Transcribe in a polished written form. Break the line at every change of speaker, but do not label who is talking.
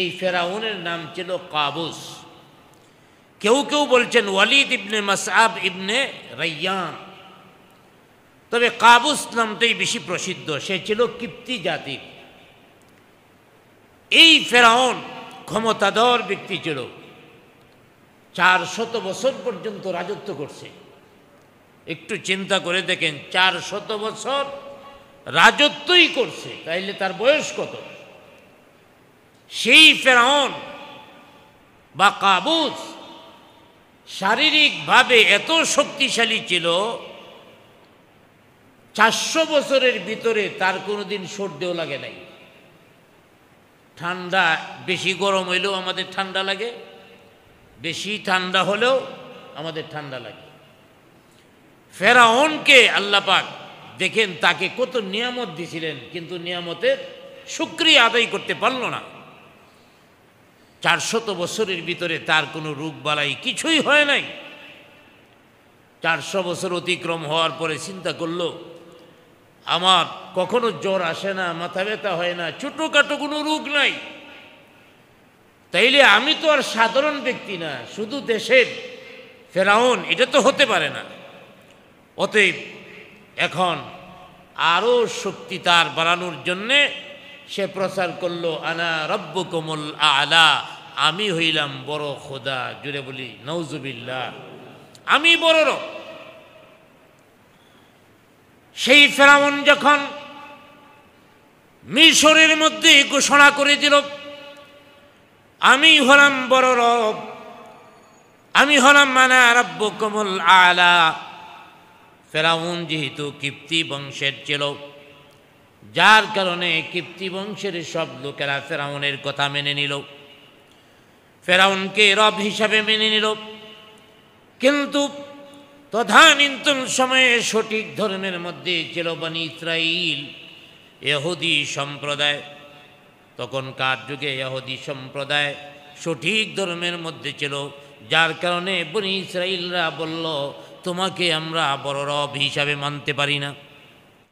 এই ফেরাউনের নাম ছিল কাবুস। কেউ কেউ বলছেন ওয়ালিদ ইবনে মাসআব ইবনে রাইয়ান, তবে কাবুস নামটাই বেশি প্রসিদ্ধ। সে ছিল কিপ্তি জাতির। এই ফেরাউন ক্ষমতাধর ব্যক্তি ছিল, 400 বছর পর্যন্ত রাজত্ব করছে। একটু চিন্তা করে দেখেন, 400 বছর রাজত্বই করছে, তাইলে তার বয়স কত? সেই ফেরাউন বা কাবুস শারীরিকভাবে এত শক্তিশালী ছিল, 400 বছরের ভিতরে তার কোনোদিন সর্দিও লাগে নাই। ঠান্ডা, বেশি গরম হইলেও আমাদের ঠান্ডা লাগে, বেশি ঠান্ডা হলেও আমাদের ঠান্ডা লাগে। ফেরাউনকে আল্লাহ পাক দেখেন তাকে কত নিয়ামত দিছিলেন, কিন্তু নিয়ামতের শুকরিয়া আদায় করতে পারল না। 400 বছরের ভিতরে তার কোনো রোগ বালাই কিছুই হয় নাই। 400 বছর অতিক্রম হওয়ার পরে চিন্তা করলো, আমার কখনো জ্বর আসে না, মাথা ব্যথা হয় না, ছোটোখাটো কোনো রোগ নাই, তাইলে আমি তো আর সাধারণ ব্যক্তি না, শুধু দেশের ফেরাউন, এটা তো হতে পারে না। অতএব এখন আরও শক্তি তার বাড়ানোর জন্যে সে প্রচার করলো, আনা রব্বুকুমুল আলা, আমি হইলাম বড় খোদা। জুড়ে বলি নাউজুবিল্লাহ, আমি বড় রব। সেই ফেরাউন যখন মিশরের মধ্যে ঘোষণা করে দিল, আমি হলাম বড় রব, আমি হলাম আনা রব্বুকুমুল আলা। ফেরাউন যেহেতু কিপ্তি বংশের ছিল, যার কারণে কিপ্তি বংশের সব লোকেরা ফেরাউনের কথা মেনে নিল, ফেরাউনকে রব হিসাবে মেনে নিল। কিন্তু তদানীন্তন সময়ে সঠিক ধর্মের মধ্যে ছিল বনী ইসরাইল, ইহুদি সম্প্রদায়। তখনকার যুগে ইহুদি সম্প্রদায় সঠিক ধর্মের মধ্যে ছিল, যার কারণে বনী ইসরাইলরা বলল, তোমাকে আমরা বড় রব হিসাবে মানতে পারি না।